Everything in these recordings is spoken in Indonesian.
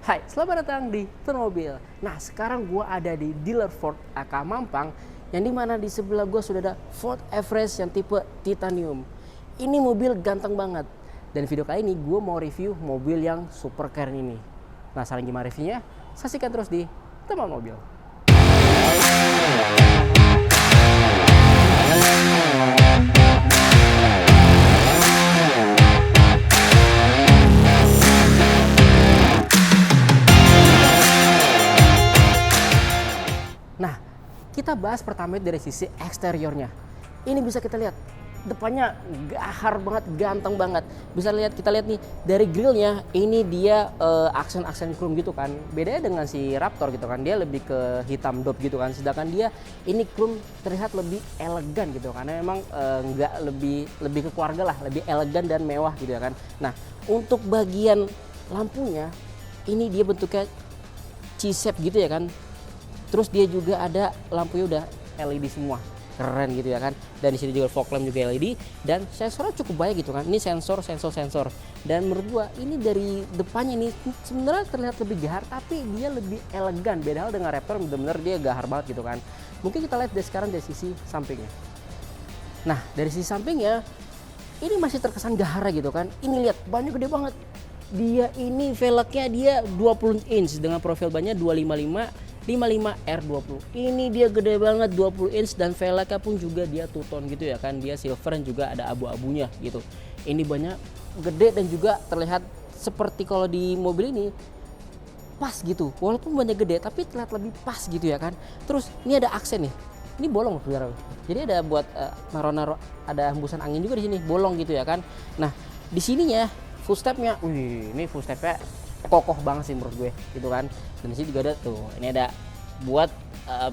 Hai, selamat datang di Tuner Mobil. Nah, sekarang gue ada di dealer Ford AK Mampang, yang dimana di sebelah gue sudah ada Ford Everest yang tipe titanium. Ini mobil ganteng banget. Dan video kali ini gue mau review mobil yang super keren ini. Nah, sekarang gimana reviewnya? Saksikan terus di Tuner Mobil. Nah, kita bahas pertama dari sisi eksteriornya. Ini bisa kita lihat, depannya gahar banget, ganteng banget. Bisa kita lihat nih dari grillnya, ini dia aksen-aksen chrome gitu kan. Bedanya dengan si Raptor gitu kan, dia lebih ke hitam dop gitu kan. Sedangkan dia ini chrome terlihat lebih elegan gitu, karena memang nggak lebih ke keluarga lah, lebih elegan dan mewah gitu ya kan. Nah, untuk bagian lampunya, ini dia bentuknya C-shape gitu ya kan. Terus dia juga ada lampunya udah LED semua, keren gitu ya kan. Dan di sini juga fog lamp juga LED dan sensornya cukup banyak gitu kan. Ini sensor. Dan menurut gua ini dari depannya ini sebenarnya terlihat lebih gahar, tapi dia lebih elegan. Beda hal dengan Raptor, bener-bener dia gahar banget gitu kan. Mungkin kita lihat sekarang dari sisi sampingnya. Nah, dari sisi sampingnya ini masih terkesan gahar gitu kan. Ini lihat, bannya gede banget. Dia ini velgnya dia 20 inch dengan profil bannya 255 R20. Ini dia gede banget, 20 inch, dan velgnya pun juga dia two tone gitu ya kan. Dia silver juga ada abu-abunya gitu. Ini banyak gede dan juga terlihat seperti kalau di mobil ini pas gitu. Walaupun banyak gede tapi terlihat lebih pas gitu ya kan. Terus ini ada aksen nih. Ini bolong saudara. Jadi ada buat naro-naro, ada hembusan angin juga di sini, bolong gitu ya kan. Nah, di sininya footstepnya, ini footstepnya kokoh banget sih menurut gue gitu kan. Dan di sini juga ada tuh, ini ada buat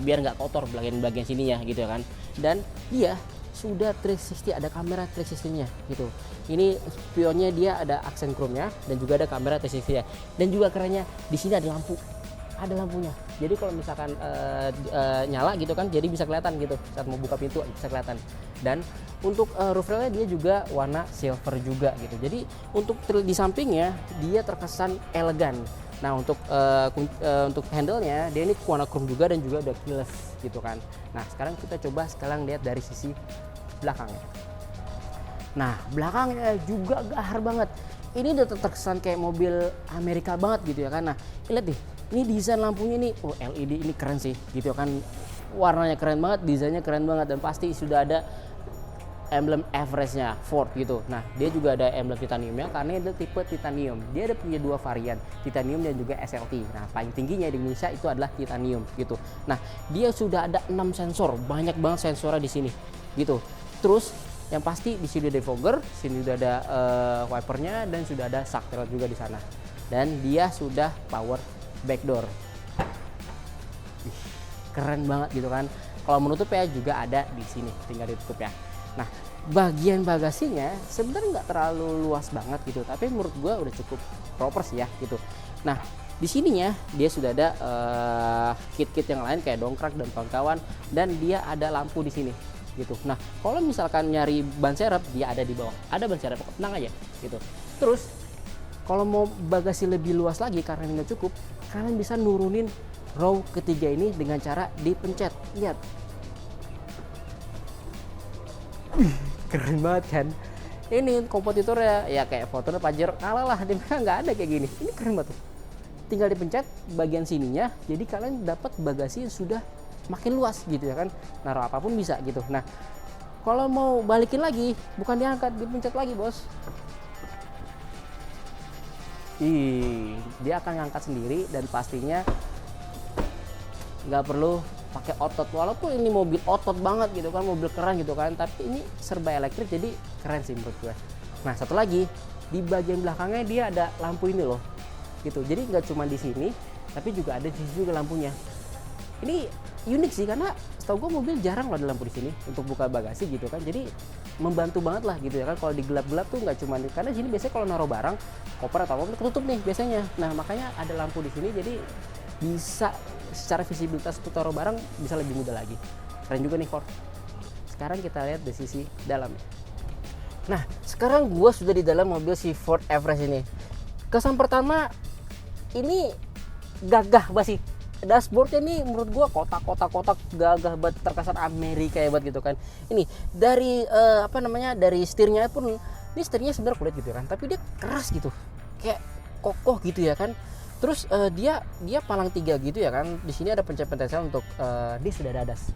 biar nggak kotor bagian sininya gitu ya kan. Dan dia sudah 360, ada kamera 360 nya gitu. Ini spionnya dia ada aksen chrome nya dan juga ada kamera 360 nya. Dan juga kerennya di sini ada lampu, ada lampunya. Jadi kalau misalkan nyala gitu kan, jadi bisa kelihatan gitu saat mau buka pintu, bisa kelihatan. Dan untuk roof railnya dia juga warna silver juga gitu. Jadi untuk di sampingnya dia terkesan elegan. Nah, untuk handle-nya dia ini warna chrome juga dan juga udah keyless gitu kan. Nah, sekarang kita coba lihat dari sisi belakangnya. Nah, belakangnya juga gahar banget. Ini udah terkesan kayak mobil Amerika banget gitu ya kan. Nah, lihat deh, ini desain lampunya ini, LED ini keren sih gitu kan. Warnanya keren banget, desainnya keren banget, dan pasti sudah ada emblem Everest-nya Ford gitu. Nah, dia juga ada emblem titaniumnya karena dia tipe titanium. Dia ada punya dua varian, titanium dan juga SLT. Nah, paling tingginya di Indonesia itu adalah titanium gitu. Nah, dia sudah ada 6 sensor, banyak banget sensornya di sini gitu. Terus yang pasti di sini ada defogger, sini sudah ada wipernya, dan sudah ada shock absorber juga di sana. Dan dia sudah power backdoor. Keren banget gitu kan. Kalau menutupnya juga ada di sini, tinggal ditutup ya. Nah, bagian bagasinya sebenarnya nggak terlalu luas banget gitu, tapi menurut gue udah cukup proper sih ya gitu. Nah, di sininya dia sudah ada kit-kit yang lain kayak dongkrak dan kawan-kawan, dan dia ada lampu di sini gitu. Nah, kalau misalkan nyari ban serep, dia ada di bawah, ada ban serep, tenang aja gitu. Terus kalau mau bagasi lebih luas lagi karena ini nggak cukup, kalian bisa nurunin row ketiga ini dengan cara dipencet. Lihat, keren banget kan. Ini kompetitornya ya kayak Fortuner, Pajero, kalah lah, dia nggak ada kayak gini. Ini keren banget tuh. Tinggal dipencet bagian sininya, jadi kalian dapat bagasi yang sudah makin luas gitu ya kan. Naruh apapun bisa gitu. Nah, kalau mau balikin lagi, bukan diangkat, dipencet lagi bos. Dia akan ngangkat sendiri, dan pastinya nggak perlu pakai otot. Walaupun ini mobil otot banget gitu kan, mobil keren gitu kan, tapi ini serba elektrik, jadi keren sih menurut gue. Nah, satu lagi di bagian belakangnya dia ada lampu ini loh gitu. Jadi nggak cuma di sini, tapi juga ada di sini juga lampunya. Ini unik sih karena setahu gue mobil jarang loh ada lampu di sini untuk buka bagasi gitu kan. Jadi membantu banget lah gitu ya kan. Kalau di gelap-gelap tuh nggak cuma, karena di sini biasanya kalau naruh barang, koper atau apa ketutup nih biasanya. Nah, makanya ada lampu di sini, jadi bisa secara visibilitas untuk taruh barang bisa lebih mudah lagi. Keren juga nih Ford. Sekarang kita lihat dari sisi dalamnya. Nah, sekarang gua sudah di dalam mobil si Ford Everest ini. Kesan pertama, ini gagah banget sih. Dashboardnya ini menurut gua kotak gagah banget, terkesan Amerika ya banget gitu kan. Ini dari dari setirnya pun, ini setirnya sebenarnya kulit gitu kan, tapi dia keras gitu, kayak kokoh gitu ya kan. Terus dia palang 3 gitu ya kan. Di sini ada pencet-pencet untuk dia sudah ada ADAS.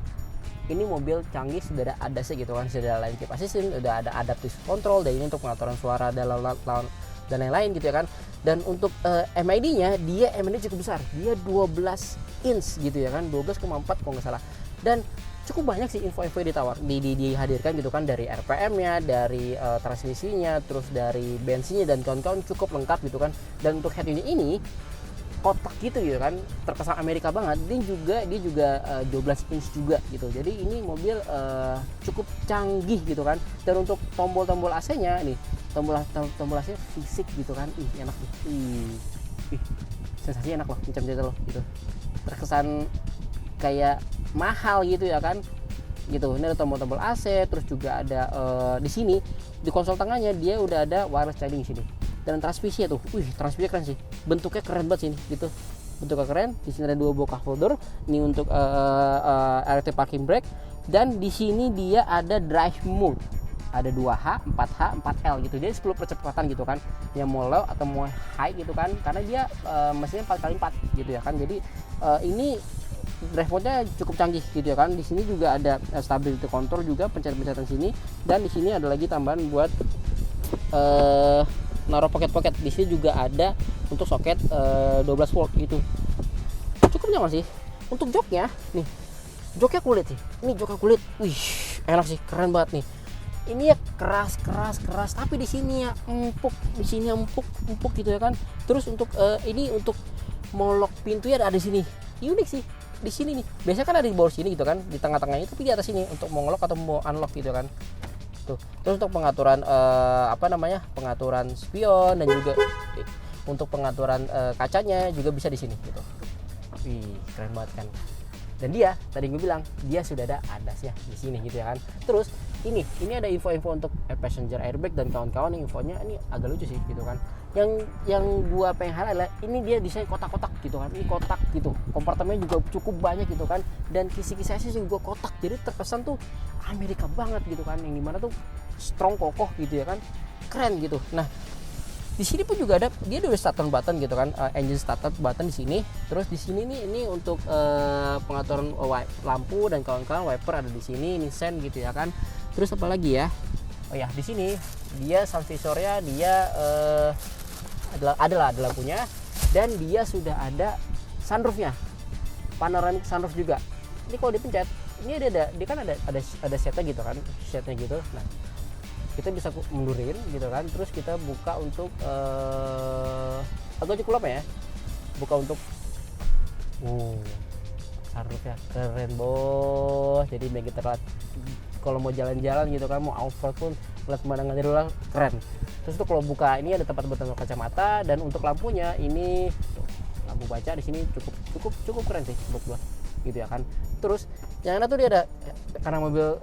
Ini mobil canggih, sudah ada ADAS gitu kan, sudah ada lane keep assistant, sudah ada adaptive control, dan ini untuk pengaturan suara dan lain-lain gitu ya kan. Dan untuk MID-nya, dia MID cukup besar, dia 12 inch gitu ya kan, 12,4 kalau nggak salah. Dan cukup banyak sih info-info dihadirkan gitu kan, dari RPM-nya, dari transmisinya, terus dari bensinnya dan kawan-kawan, cukup lengkap gitu kan. Dan untuk head unit ini kotak gitu ya kan, terkesan Amerika banget. Dia juga 12 inch juga gitu. Jadi ini mobil cukup canggih gitu kan. Dan untuk tombol AC-nya nih, tombol AC fisik gitu kan. Enak nih. Sensasinya enak loh, mencet-mencet loh gitu. Terkesan kayak mahal gitu ya kan. Gitu. Ini ada tombol AC, terus juga ada di sini di konsol tengahnya dia udah ada wireless charging di sini. Dan transmisinya tuh, transmisinya keren sih, bentuknya keren banget sih gitu, bentuknya keren. Di sini ada 2 buah cup holder, ini untuk electric parking brake. Dan di sini dia ada drive mode, ada 2H, 4H, 4L gitu. Dia 10 percepatan gitu kan, yang mau low atau mau high gitu kan, karena dia mesinnya 4x4 gitu ya kan. Jadi ini drive mode-nya cukup canggih gitu ya kan. Di sini juga ada stability control juga, pencet-pencetan sini. Dan di sini ada lagi tambahan buat naruh pocket. Di sini juga ada untuk soket 12 volt gitu. Cukup nyaman sih. Untuk joknya nih, joknya kulit sih. Ini joknya kulit. Enak sih, keren banget nih. Ini ya keras, tapi di sini ya empuk, empuk gitu ya kan. Terus untuk ini untuk mau lock pintu ya ada di sini. Unik sih. Di sini nih. Biasanya kan ada di bawah sini gitu kan, di tengah-tengahnya, tapi di atas sini untuk mau ngelock atau mau unlock gitu kan. Terus untuk pengaturan pengaturan spion, dan juga untuk pengaturan kacanya juga bisa di sini gitu. Keren banget kan. Dan dia tadi gue bilang dia sudah ada ADAS-nya di sini gitu ya kan. Terus ini ada info-info untuk passenger airbag dan kawan-kawan. Infonya ini agak lucu sih gitu kan. Yang gua pengen highlight adalah ini dia desain kotak-kotak gitu kan. Ini kotak gitu. Kompartemennya juga cukup banyak gitu kan. Dan kisi-kisi juga kotak. Jadi terkesan tuh Amerika banget gitu kan. Yang dimana tuh strong, kokoh gitu ya kan. Keren gitu. Nah, di sini pun juga ada, dia udah start button gitu kan, engine starter button di sini. Terus di sini nih, ini untuk pengaturan lampu dan kawan-kawan, wiper ada di sini, ini sen gitu ya kan. Terus apa lagi ya? Oh ya, di sini dia sun visornya dia ada lampunya, dan dia sudah ada sunroofnya, panoramic sunroof juga. Ini kalau dipencet, ini dia kan ada setnya gitu kan, setnya gitu. Nah, kita bisa mundurin gitu kan, terus kita buka untuk agak cukup lama ya, buka untuk sunroofnya keren bos. Jadi biar kita kalau mau jalan-jalan gitu kan, mau off-road pun lihat pemandangan dari luar keren. Terus tuh kalau buka ini ada tempat buat kacamata, dan untuk lampunya ini lampu baca di sini cukup keren sih buat gua gitu ya kan. Terus yang enak tuh dia ada, karena mobil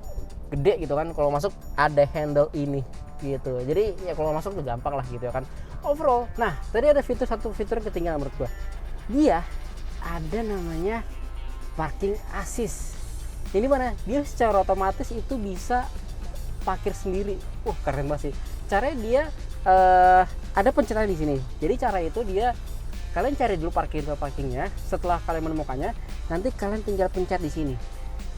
gede gitu kan, kalau masuk ada handle ini gitu. Jadi ya kalau masuk udah gampang lah gitu ya kan. Overall, nah tadi ada satu fitur ketinggalan menurut gua. Dia ada namanya parking assist. Ini mana? Dia secara otomatis itu bisa parkir sendiri. Keren banget sih. Caranya dia ada pencetatan di sini. Jadi cara itu dia, kalian cari dulu parkingnya. Setelah kalian menemukannya, nanti kalian tinggal pencet di sini.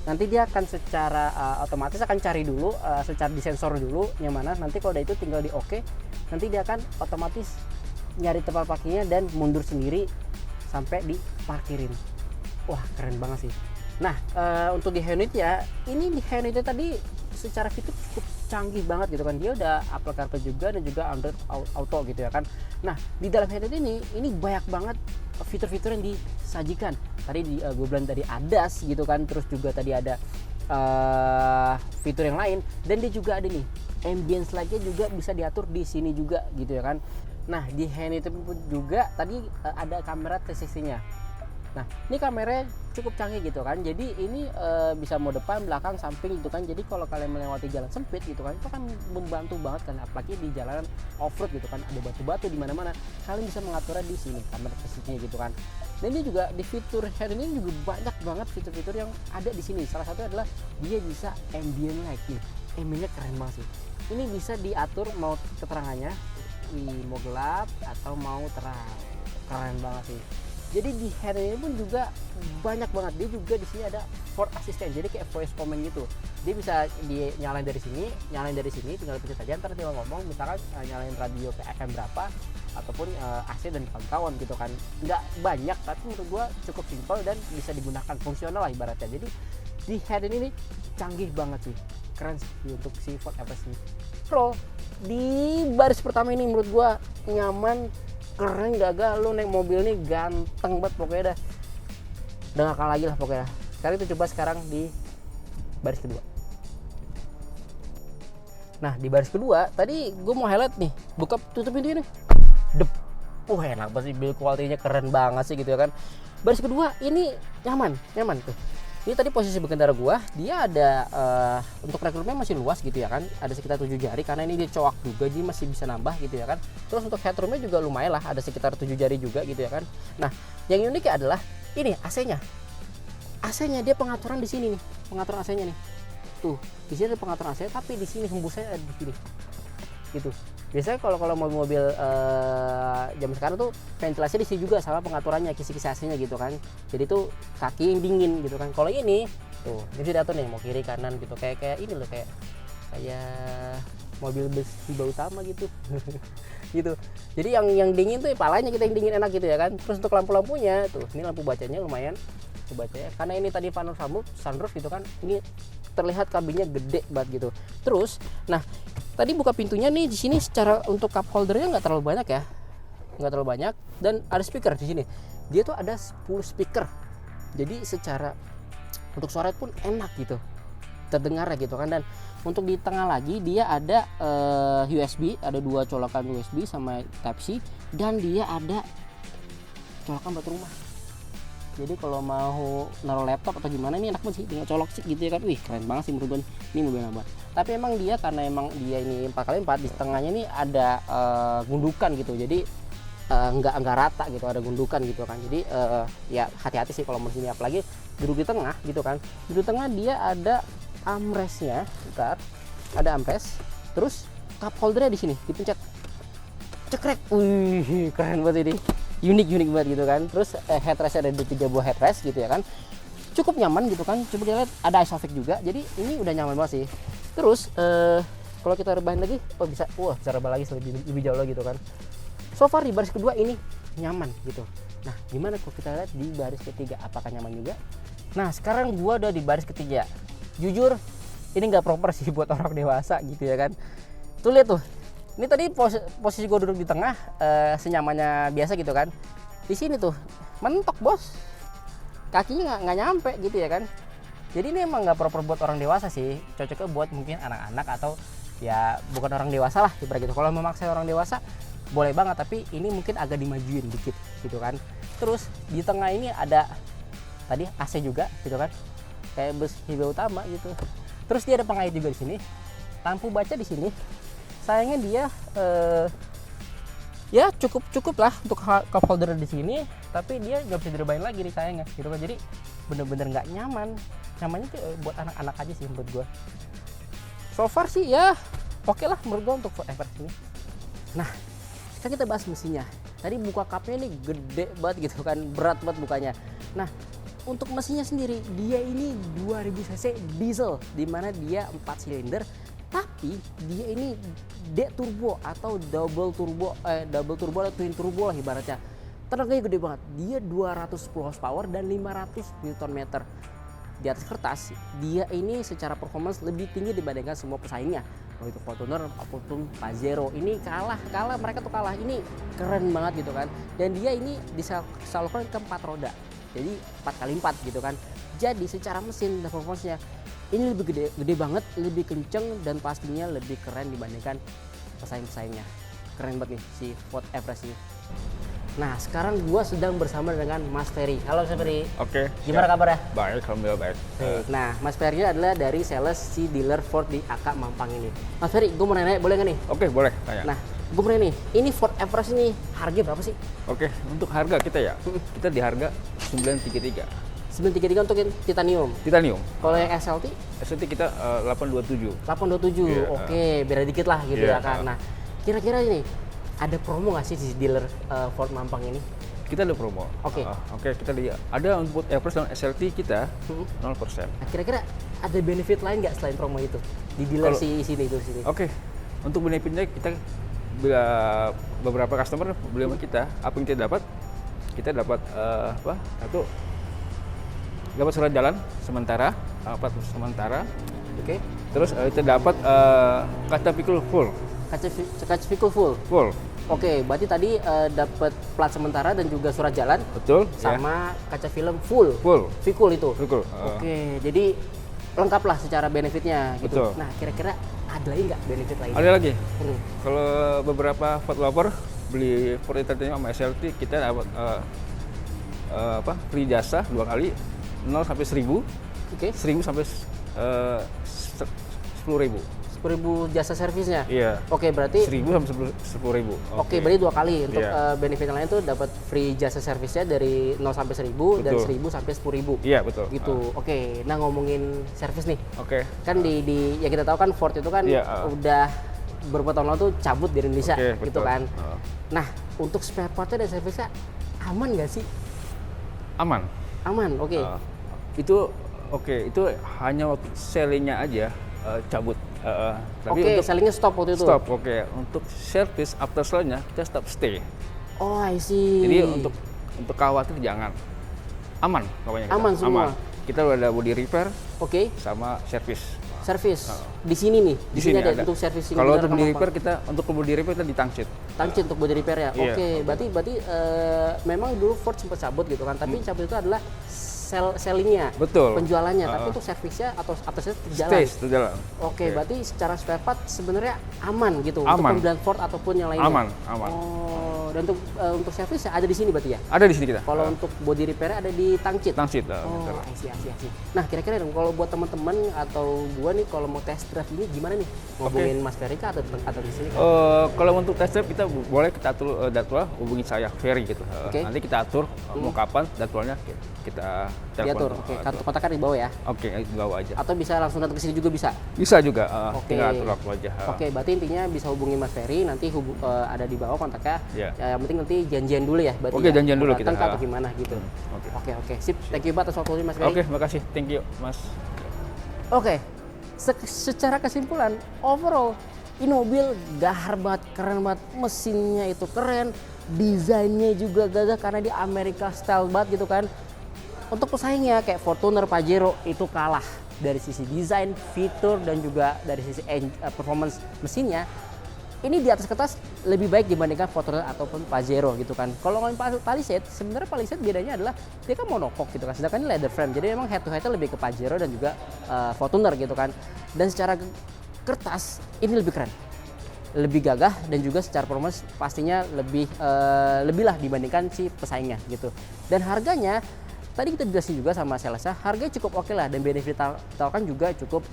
Nanti dia akan secara otomatis akan cari dulu, secara di sensor dulu yang mana. Nanti kalau udah itu tinggal di oke, nanti dia akan otomatis nyari tempat parkirnya dan mundur sendiri sampai diparkirin. Wah, keren banget sih. Nah, untuk di unit ya, ini di unitnya tadi secara fitur cukup canggih banget gitu kan. Dia udah Apple CarPlay juga, dan juga Android Auto gitu ya kan. Nah, di dalam unit ini banyak banget fitur-fitur yang disajikan. Tadi gue bilang tadi ADAS gitu kan, terus juga tadi ada fitur yang lain, dan dia juga ada nih ambience light-nya juga bisa diatur di sini juga gitu ya kan. Nah, di hand itu pun juga tadi ada kamera 360-nya. Nah, ini kameranya cukup canggih gitu kan. Jadi ini bisa mode depan, belakang, samping gitu kan. Jadi kalau kalian melewati jalan sempit gitu kan, itu kan membantu banget kan, apalagi di jalanan off-road gitu kan, ada batu-batu di mana-mana. Kalian bisa mengaturnya di sini kamera presisinya gitu kan. Dan ini juga di fitur head ini juga banyak banget fitur-fitur yang ada di sini. Salah satunya adalah dia bisa ambient light nih. Ambientnya keren banget sih. Ini bisa diatur mau keterangannya, mau gelap atau mau terang. Keren banget sih. Jadi di head ini pun juga banyak banget. Dia juga di sini ada Ford Assistant. Jadi kayak voice command gitu. Dia bisa nyalain dari sini, tinggal pencet aja ntar tinggal ngomong, misalkan nyalain radio ke FM berapa ataupun AC dan kawan-kawan gitu kan. Nggak banyak tapi menurut gua cukup simpel dan bisa digunakan, fungsional lah ibaratnya. Jadi di head ini nih canggih banget sih. Keren sih untuk si Ford Everest ini. Pro di baris pertama ini menurut gua nyaman, keren, gagal. Lu naik mobil nih ganteng banget pokoknya dah. Udah gak kalah lagi lah pokoknya. Sekarang itu coba sekarang di baris kedua. Nah di baris kedua tadi gue mau highlight nih, buka tutup pintu ini. Dep. Enak banget sih, build quality-nya keren banget sih gitu ya kan. Baris kedua ini nyaman tuh. Ini tadi posisi berkendara gua, dia ada untuk rekrutmen masih luas gitu ya kan. Ada sekitar 7 jari karena ini dia coak juga, jadi masih bisa nambah gitu ya kan. Terus untuk headroomnya juga lumayan lah, ada sekitar 7 jari juga gitu ya kan. Nah, yang unik adalah ini AC-nya. AC-nya dia pengaturan di sini nih, pengaturan AC-nya nih. Tuh, di sini ada pengaturan AC, tapi di sini hembusnya ada di sini. Gitu. Biasanya kalau mobil-mobil jam sekarang tuh ventilasi di sini juga sama pengaturannya, kisi-kisi AC-nya gitu kan. Jadi tuh kaki yang dingin gitu kan. Kalau ini tuh bisa diatur nih mau kiri kanan gitu, kayak ini loh, kayak mobil bus tiba utama gitu. Gitu. Jadi yang dingin tuh palanya kita yang dingin enak gitu ya kan. Terus untuk lampu-lampunya tuh, ini lampu bacanya lumayan. Lampu bacanya karena ini tadi panel sunroof gitu kan. Ini terlihat kabinnya gede banget gitu. Terus, nah tadi buka pintunya nih di sini secara untuk cup holdernya nggak terlalu banyak ya, nggak terlalu banyak, dan ada speaker di sini. Dia tuh ada 10 speaker. Jadi secara untuk suara pun enak gitu, terdengar gitu kan. Dan untuk di tengah lagi dia ada USB, ada 2 colokan USB sama Type C, dan dia ada colokan buat rumah. Jadi kalau mau naruh laptop atau gimana ini enak banget sih, tinggal colok sih gitu ya kan. Wih keren banget sih menurut gue, ini mobil nambah. Tapi emang dia karena emang dia ini 4x4, di tengahnya ini ada gundukan gitu. Jadi nggak rata gitu, ada gundukan gitu kan. Jadi ya hati-hati sih kalau mau sini, apalagi duduk di tengah gitu kan. Duduk di tengah dia ada armrestnya, bentar, ada armrest. Terus cup holdernya di sini dipencet, cekrek. Wih keren banget ini. Unik banget gitu kan. Terus headrest ada 3 buah headrest gitu ya kan, cukup nyaman gitu kan. Coba dilihat ada isofix juga, jadi ini udah nyaman banget sih. Terus kalau kita rebahin lagi, bisa rebah lagi lebih jauh lagi gitu kan. So far di baris kedua ini nyaman gitu. Nah gimana kalau kita lihat di baris ketiga, apakah nyaman juga? Nah sekarang gua udah di baris ketiga. Jujur ini nggak proper sih buat orang dewasa gitu ya kan. Tuh lihat tuh, ini tadi posisi gue duduk di tengah, senyamannya biasa gitu kan. Di sini tuh mentok bos, kakinya nggak nyampe gitu ya kan. Jadi ini emang nggak proper buat orang dewasa sih, cocoknya buat mungkin anak-anak atau ya bukan orang dewasa lah ibarat gitu. Kalau memaksa orang dewasa boleh banget, tapi ini mungkin agak dimajuin dikit gitu kan. Terus di tengah ini ada tadi AC juga gitu kan, kayak bus highway utama gitu. Terus dia ada pengait juga di sini, lampu baca di sini. Sayangnya dia ya cukup lah untuk cup holder di sini, tapi dia nggak bisa direbahin lagi nih sayangnya gitu kan. Jadi bener-bener nggak nyaman. Nyamannya tuh buat anak-anak aja sih menurut gue. So far sih ya oke lah menurut gue untuk Ford Everest ini. Nah sekarang kita bahas mesinnya. Tadi buka cupnya nih gede banget gitu kan, berat banget bukanya. Nah untuk mesinnya sendiri dia ini 2000 cc diesel, dimana dia 4 silinder. Tapi dia ini D-turbo atau double turbo atau twin turbo lah ibaratnya. Tenaganya gede banget. Dia 210 horsepower dan 500 Nm. Di atas kertas, dia ini secara performance lebih tinggi dibandingkan semua pesaingnya. Mau itu Fortuner apapun Pajero, ini kalah, mereka tuh kalah. Ini keren banget gitu kan. Dan dia ini disalurkan ke 4 roda. Jadi 4x4 gitu kan. Jadi secara mesin dan performance-nya ini lebih gede banget, lebih kenceng, dan pastinya lebih keren dibandingkan pesaing-pesaingnya. Keren banget nih si Ford Everest ini. Nah, sekarang gua sedang bersama dengan Mas Ferry. Halo Mas Ferry. Oke. Gimana kabarnya? Baik, alhamdulillah baik. Nah, Mas Ferry adalah dari sales si dealer Ford di AK Mampang ini. Mas Ferry, gue mau nanya, boleh nggak nih? Oke, boleh tanya. Nah, gue mau nanya nih, ini Ford Everest ini harga berapa sih? Oke, untuk harga kita ya, kita di harga 933. 933 untuk yang titanium. Titanium. Kalau yang SLT? SLT kita 827. 827. Iya. Oke, beda dikit lah gitu ya Iya. kan. Nah, kira-kira ini ada promo nggak sih di dealer Ford Mampang ini? Kita ada promo. Oke. Oke, kita lihat. Ada untuk Everest dan SLT kita 0%. Nah, kira-kira ada benefit lain nggak selain promo itu di dealer Kalau- sini itu sini? Oke. Untuk benefitnya kita bila beberapa customer beli sama kita, apa yang kita dapat? Kita dapat apa? Satu dapat surat jalan sementara, plat sementara. Oke. Terus kita dapat kaca pikul full. Kaca pikul full. Oke, berarti tadi dapat plat sementara dan juga surat jalan Betul? sama kaca film full. Full. Pikul itu. Pikul. Oke, jadi lengkap lah secara benefitnya gitu. Betul. Nah, kira-kira ada lagi nggak benefit lain? Ada lagi. Hmm. Kalau beberapa Ford lover beli Ford Titanium sama SLT, kita dapat free jasa 2 kali 0 sampai 1000, Oke, 1000 sampai 10.000. 10.000 jasa servisnya. Iya. Oke, berarti 1000 sampai 10.000. Oke, berarti 2 kali untuk Iya. benefit yang lain tuh dapat free jasa servisnya dari 0 sampai 1000 dan Betul. 1000 sampai 10.000. Iya, betul. Gitu. Oke, nah ngomongin servis nih. Oke. Kan di ya kita tahu kan Ford itu kan Iya, udah beberapa tahun lalu tuh cabut di Indonesia Oke, gitu betul. kan. Nah, untuk spare partnya dan servisnya aman nggak sih? Aman. Aman, oke. Itu itu hanya waktu sellingnya aja cabut. Tapi Oke, untuk sellingnya stop waktu itu. stop, untuk service after sale-nya kita stop stay. Oh, I see. Jadi untuk khawatir jangan. Aman pokoknya. Aman semua. Kita udah ada body repair Oke, sama service. servis. Di sini nih. Di sini ada untuk servis ini. Kalau bener untuk apa body apa? repair untuk body repair kita di Tangsit. Tangcit untuk body repair ya. Iya. Oke, berarti memang dulu Ford sempat cabut gitu kan, tapi cabut itu adalah sellingnya, Betul. penjualannya, tapi untuk servisnya atau atasnya jalan. Stays jalan. Oke, berarti secara spare part sebenarnya aman gitu untuk Aman. pembelian Ford ataupun yang lainnya. Aman. Oh, dan untuk servisnya ada di sini berarti ya. Ada di sini kita. Kalau untuk body repair ada di Tangcit. Tangsit. Oh, I see. Nah, kira-kira dong kalau buat teman-teman atau gua nih kalau mau test drive ini gimana nih? Ngomongin Mas Ferry kah atau di sini? Kalau untuk test drive kita boleh kita atur jadwal, hubungi saya Ferry gitu. Oke. Nanti kita atur mau kapan jadwalnya kita Diatur. telepon. Oke, kontakkan di bawah ya. Oke, bawa aja. Atau bisa langsung datang ke sini juga bisa. Bisa juga, Oke. tinggal atur waktu aja. Oke, berarti intinya bisa hubungi Mas Ferry, nanti ada di bawah kontaknya. Iya. Ya, yang penting nanti janjian dulu ya, berarti. Oke, ya. janjian dulu Mau datang kita. kah atau gimana gitu. Oke. Oke, sip. Thank you banget atas waktunya Mas Ferry. Oke, makasih. Thank you, Mas. Oke, secara kesimpulan, overall ini mobil gahar banget, keren banget, mesinnya itu keren, desainnya juga gagah karena di Amerika style banget gitu kan. Untuk pesaingnya kayak Fortuner, Pajero itu kalah dari sisi desain, fitur dan juga dari sisi performance mesinnya. Ini di atas kertas lebih baik dibandingkan Fortuner ataupun Pajero gitu kan. Kalau ngomongin Palisade, sebenarnya Palisade bedanya adalah dia kan monocoque gitu kan. Sedangkan ini leather frame, jadi memang head to headnya lebih ke Pajero dan juga Fortuner gitu kan. Dan secara kertas ini lebih keren, lebih gagah dan juga secara performance pastinya lebih lah dibandingkan si pesaingnya gitu. Dan harganya tadi kita jelasin juga sama salesnya, harganya cukup oke lah dan benefit ditawarkan juga cukup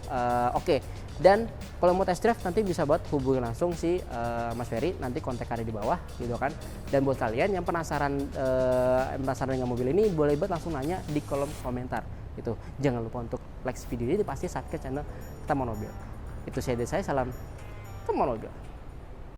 oke. Dan kalau mau test drive nanti bisa buat hubungi langsung si Mas Ferry, nanti kontak ada di bawah gitu kan. Dan buat kalian yang penasaran dengan mobil ini boleh banget langsung nanya di kolom komentar gitu. Jangan lupa untuk like video ini, pasti subscribe channel Teman Mobil. Itu saya dari saya, salam Teman Mobil.